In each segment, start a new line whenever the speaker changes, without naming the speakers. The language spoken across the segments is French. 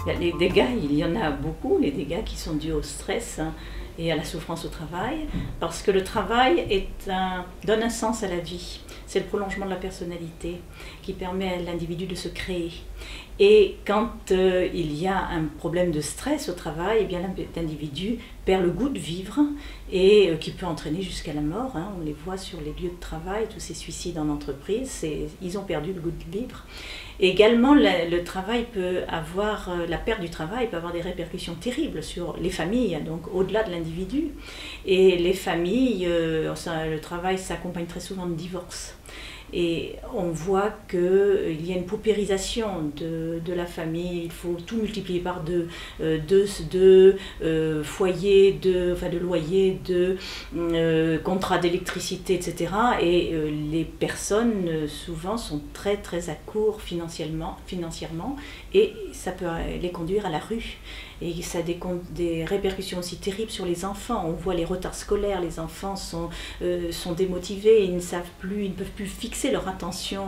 Les dégâts, il y en a beaucoup, les dégâts qui sont dus au stress et à la souffrance au travail, parce que le travail donne un sens à la vie. C'est le prolongement de la personnalité qui permet à l'individu de se créer. Et quand il y a un problème de stress au travail, eh bien l'individu perd le goût de vivre et qui peut entraîner jusqu'à la mort. On les voit sur les lieux de travail, tous ces suicides en entreprise, ils ont perdu le goût de vivre. Et également, le travail peut avoir, la perte du travail peut avoir des répercussions terribles sur les familles, donc au-delà de l'individu. Et les familles, le travail s'accompagne très souvent de divorces. Et on voit qu'il y a une paupérisation de la famille, il faut tout multiplier par deux foyers, de loyers, de contrats d'électricité, etc. Et les personnes souvent sont très très à court financièrement et ça peut les conduire à la rue. Et ça a des répercussions aussi terribles sur les enfants. On voit les retards scolaires, les enfants sont démotivés, ils ne peuvent plus fixer leur attention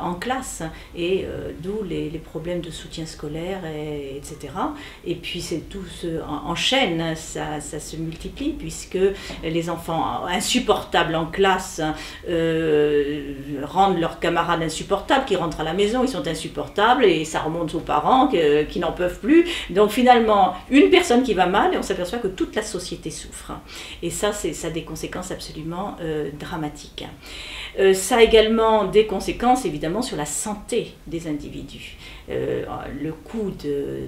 en classe, et d'où les problèmes de soutien scolaire, etc. Et puis tout en chaîne, ça se multiplie, puisque les enfants insupportables en classe rendent leurs camarades insupportables, qui rentrent à la maison, ils sont insupportables, et ça remonte aux parents qui n'en peuvent plus. Donc finalement, une personne qui va mal, et on s'aperçoit que toute la société souffre. Et ça a des conséquences absolument dramatiques. Ça a également des conséquences, évidemment, sur la santé des individus. Le coût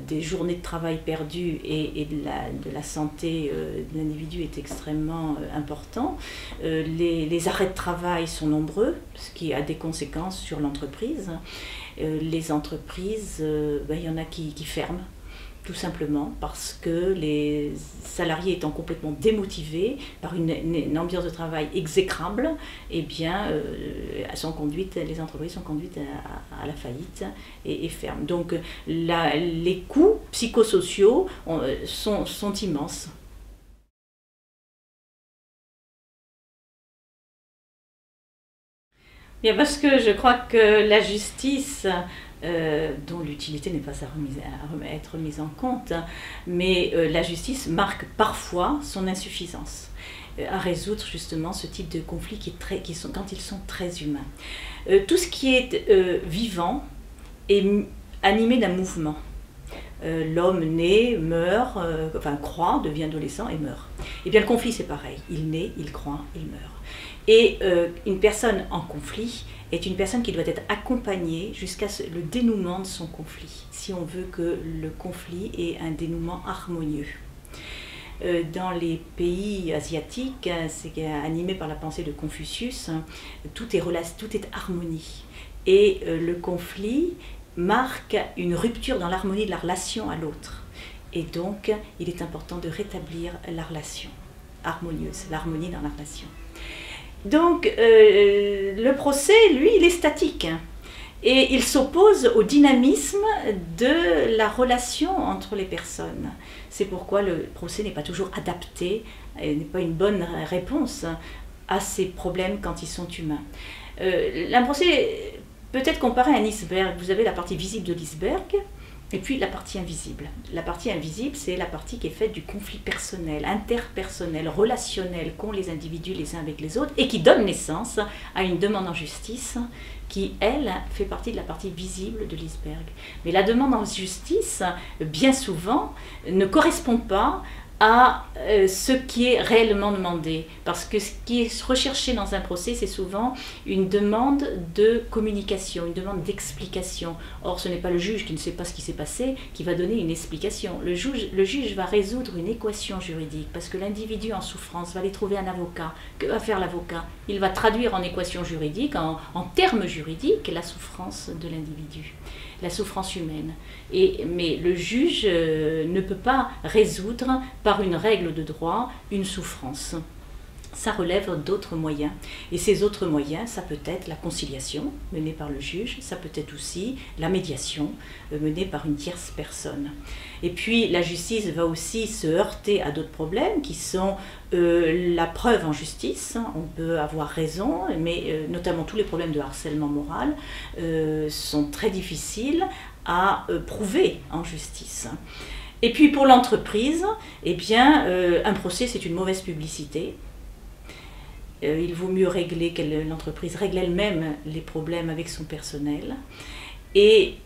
des journées de travail perdues et de la santé de l'individu est extrêmement important. Les arrêts de travail sont nombreux, ce qui a des conséquences sur l'entreprise. Les entreprises, il y en a qui ferment, tout simplement parce que les salariés étant complètement démotivés par une ambiance de travail exécrable, eh bien, les entreprises sont conduites à la faillite et ferment. Donc les coûts psychosociaux sont immenses. Bien, parce que je crois que la justice, dont l'utilité n'est pas à être remise en compte, mais la justice marque parfois son insuffisance à résoudre justement ce type de conflits quand ils sont très humains. Tout ce qui est vivant est animé d'un mouvement. L'homme naît, meurt, croît, devient adolescent et meurt. Et bien le conflit c'est pareil, il naît, il croît, il meurt. Et une personne en conflit est une personne qui doit être accompagnée jusqu'à le dénouement de son conflit, si on veut que le conflit ait un dénouement harmonieux. Dans les pays asiatiques, c'est animé par la pensée de Confucius, tout est harmonie. Et le conflit marque une rupture dans l'harmonie de la relation à l'autre. Et donc, il est important de rétablir la relation harmonieuse, l'harmonie dans la relation. Donc, le procès, lui, il est statique. Et il s'oppose au dynamisme de la relation entre les personnes. C'est pourquoi le procès n'est pas toujours adapté, n'est pas une bonne réponse à ces problèmes quand ils sont humains. Un procès peut être comparé à un iceberg. Vous avez la partie visible de l'iceberg, et puis la partie invisible. La partie invisible, c'est la partie qui est faite du conflit personnel, interpersonnel, relationnel qu'ont les individus les uns avec les autres, et qui donne naissance à une demande en justice qui, elle, fait partie de la partie visible de l'iceberg. Mais la demande en justice, bien souvent, ne correspond pas à ce qui est réellement demandé. Parce que ce qui est recherché dans un procès, c'est souvent une demande de communication, une demande d'explication. Or, ce n'est pas le juge qui ne sait pas ce qui s'est passé qui va donner une explication. Le juge va résoudre une équation juridique, parce que l'individu en souffrance va aller trouver un avocat. Que va faire l'avocat? Il va traduire en équation juridique, en termes juridiques, la souffrance de l'individu, la souffrance humaine. Mais le juge ne peut pas résoudre par une règle de droit une souffrance. ça relève d'autres moyens. Et ces autres moyens, ça peut être la conciliation menée par le juge, ça peut être aussi la médiation menée par une tierce personne. Et puis la justice va aussi se heurter à d'autres problèmes qui sont la preuve en justice. On peut avoir raison, mais notamment tous les problèmes de harcèlement moral sont très difficiles à prouver en justice. Et puis pour l'entreprise, eh bien, un procès c'est une mauvaise publicité. Il vaut mieux que l'entreprise règle elle-même les problèmes avec son personnel. Et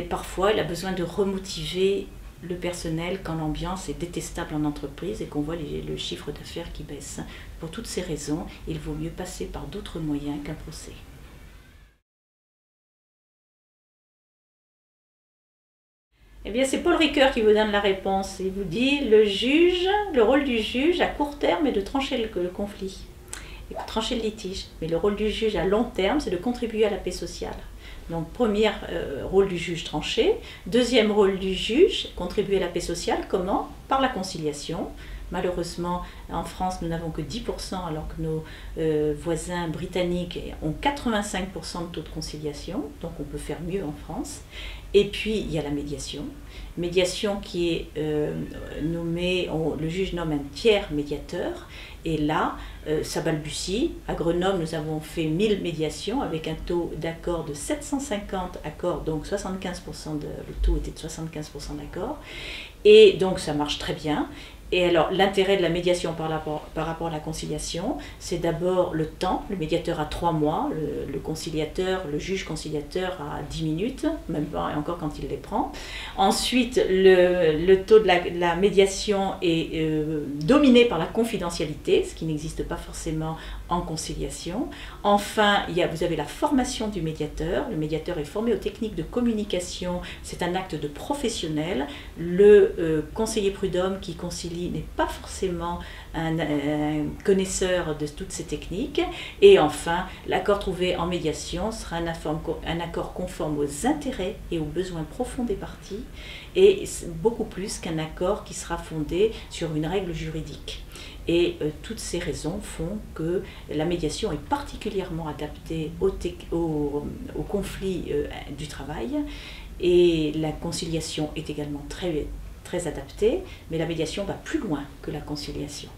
parfois, elle a besoin de remotiver le personnel quand l'ambiance est détestable en entreprise et qu'on voit le chiffre d'affaires qui baisse. Pour toutes ces raisons, il vaut mieux passer par d'autres moyens qu'un procès. Eh bien, c'est Paul Ricoeur qui vous donne la réponse. Il vous dit le rôle du juge à court terme est de trancher le conflit. Et trancher le litige. Mais le rôle du juge à long terme, c'est de contribuer à la paix sociale. Donc, premier rôle du juge, trancher. Deuxième rôle du juge, contribuer à la paix sociale. Comment? Par la conciliation. Malheureusement, en France, nous n'avons que 10%, alors que nos voisins britanniques ont 85% de taux de conciliation. Donc, on peut faire mieux en France. Et puis, il y a la médiation. Médiation qui est nommée, le juge nomme un tiers médiateur. Et là, ça balbutie. À Grenoble, nous avons fait 1000 médiations avec un taux d'accord de 750 accords, donc 75%, le taux était de 75% d'accords. Et donc ça marche très bien. Et alors, l'intérêt de la médiation par rapport à la conciliation, c'est d'abord le temps. Le médiateur a 3 mois, le juge conciliateur a 10 minutes, même pas, et encore quand il les prend. Ensuite, le taux de la médiation est dominé par la confidentialité, ce qui n'existe pas forcément en conciliation. Enfin, vous avez la formation du médiateur. Le médiateur est formé aux techniques de communication. C'est un acte de professionnel. Le conseiller prud'homme qui concilie n'est pas forcément un connaisseur de toutes ces techniques. Et enfin, l'accord trouvé en médiation sera un accord conforme aux intérêts et aux besoins profonds des parties, et beaucoup plus qu'un accord qui sera fondé sur une règle juridique. Et toutes ces raisons font que la médiation est particulièrement adaptée au conflit du travail, et la conciliation est également très adaptée, mais la médiation va plus loin que la conciliation.